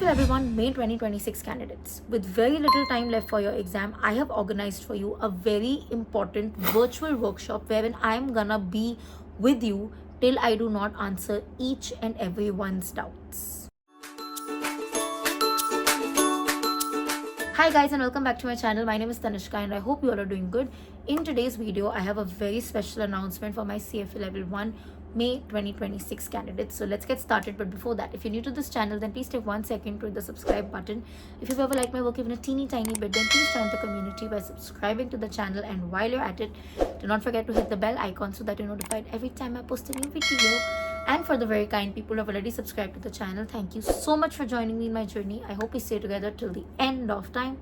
CFA Level 1 May 2026 candidates. With very little time left for your exam, I have organized for you a very important virtual workshop wherein I am gonna be with you till I do not answer each and everyone's doubts. Hi guys and welcome back to my channel. My name is Tanishka and I hope you all are doing good. In today's video, I have a very special announcement for my CFA Level 1 May 2026 candidates. So let's get started. But before that, if you're new to this channel, then please take 1 second to hit the subscribe button. If you've ever liked my work even a teeny tiny bit, then please join the community by subscribing to the channel. And while you're at it, do not forget to hit the bell icon so that you're notified every time I post a new video. And for the very kind people who have already subscribed to the channel, thank you so much for joining me in my journey. I hope we stay together till the end of time.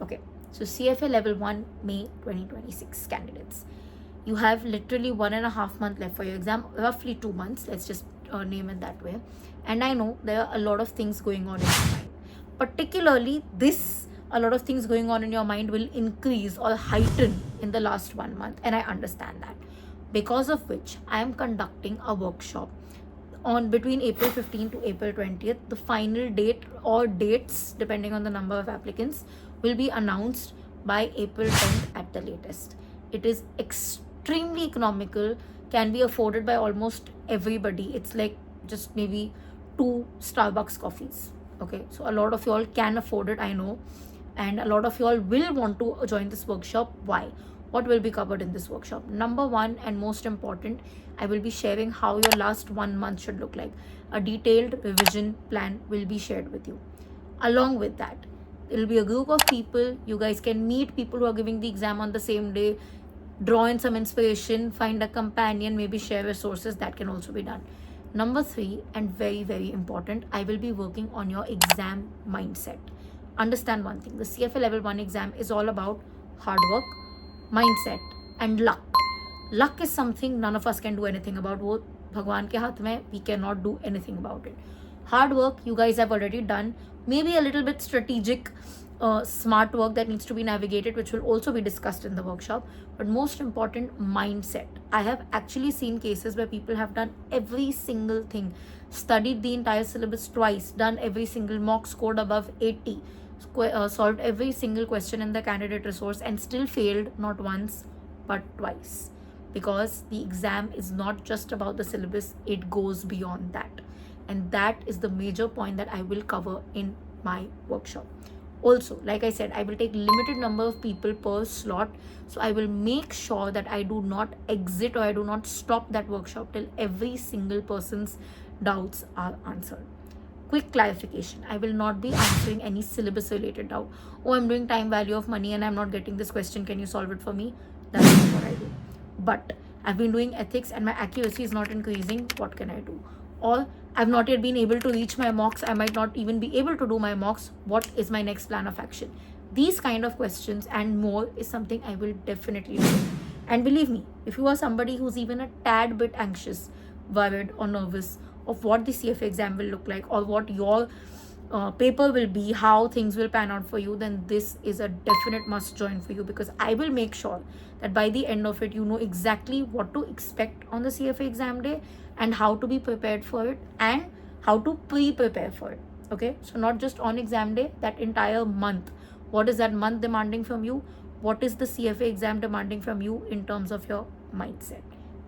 Okay, so CFA Level 1 May 2026 candidates. You have literally 1.5 months left for your exam, roughly 2 months, let's just name it that way. And I know there are a lot of things going on in your mind. Particularly a lot of things going on in your mind will increase or heighten in the last 1 month, and I understand that. Because of which I am conducting a workshop on between April 15 to April 20th. The final date or dates, depending on the number of applicants, will be announced by April 10th at the latest. It is extremely economical, can be afforded by almost everybody. It's like just maybe 2 Starbucks coffees. Okay, so a lot of y'all can afford it, I know, and a lot of y'all will want to join this workshop. Why? What will be covered in this workshop? Number one and most important, I will be sharing how your last 1 month should look like. A detailed revision plan will be shared with you. Along with that, it will be a group of people. You guys can meet people who are giving the exam on the same day, draw in some inspiration, find a companion, maybe share resources. That can also be done. Number 3, and very, very important, I will be working on your exam mindset. Understand one thing, the CFA Level 1 exam is all about hard work, mindset and luck. Luck is something none of us can do anything about. वो भगवान के हाथ में, we cannot do anything about it. Hard work you guys have already done. Maybe a little bit strategic, smart work that needs to be navigated, which will also be discussed in the workshop. But most important, mindset. I have actually seen cases where people have done every single thing, studied the entire syllabus twice, done every single mock, scored above 80, solved every single question in the candidate resource, and still failed not once but twice. Because the exam is not just about the syllabus, it goes beyond that. And that is the major point that I will cover in my workshop. Also, like I said, I will take limited number of people per slot. So I will make sure that I do not exit or I do not stop that workshop till every single person's doubts are answered. Quick clarification, I will not be answering any syllabus related doubt. Oh, I'm doing time value of money and I'm not getting this question, can you solve it for me? That's not what I do. But I've been doing ethics and my accuracy is not increasing. What can I do? Or I've not yet been able to reach my mocks. I might not even be able to do my mocks. What is my next plan of action? These kind of questions and more is something I will definitely do. And believe me, if you are somebody who's even a tad bit anxious, worried or nervous of what the CFA exam will look like or what your paper will be, how things will pan out for you, then this is a definite must join for you, because I will make sure that by the end of it you know exactly what to expect on the CFA exam day and how to be prepared for it and how to pre-prepare for it. Okay, so not just on exam day, that entire month. What is that month demanding from you? What is the CFA exam demanding from you in terms of your mindset?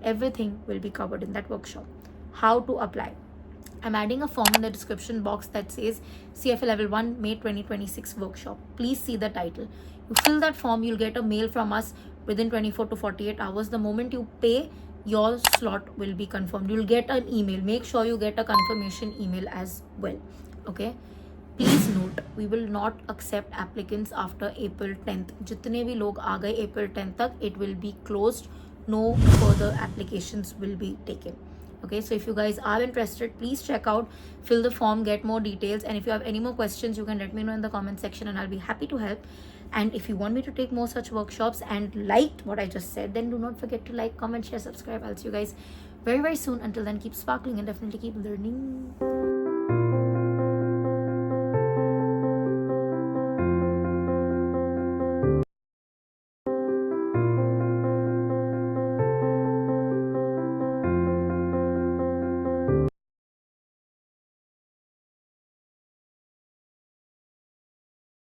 Everything will be covered in that workshop. How to apply? I'm adding a form in the description box that says CFA Level 1 May 2026 workshop. Please see the title. You fill that form, you'll get a mail from us within 24 to 48 hours. The moment you pay, your slot will be confirmed. You'll get an email. Make sure you get a confirmation email as well. Okay. Please note, we will not accept applicants after April 10th. जितने भी लोग आ गए April 10th तक, it will be closed. No further applications will be taken. Okay, so if you guys are interested, please check out, fill the form, get more details, and if you have any more questions, you can let me know in the comment section and I'll be happy to help. And if you want me to take more such workshops and liked what I just said, then do not forget to like, comment, share, subscribe. I'll see you guys very, very soon. Until then, keep sparkling and definitely keep learning.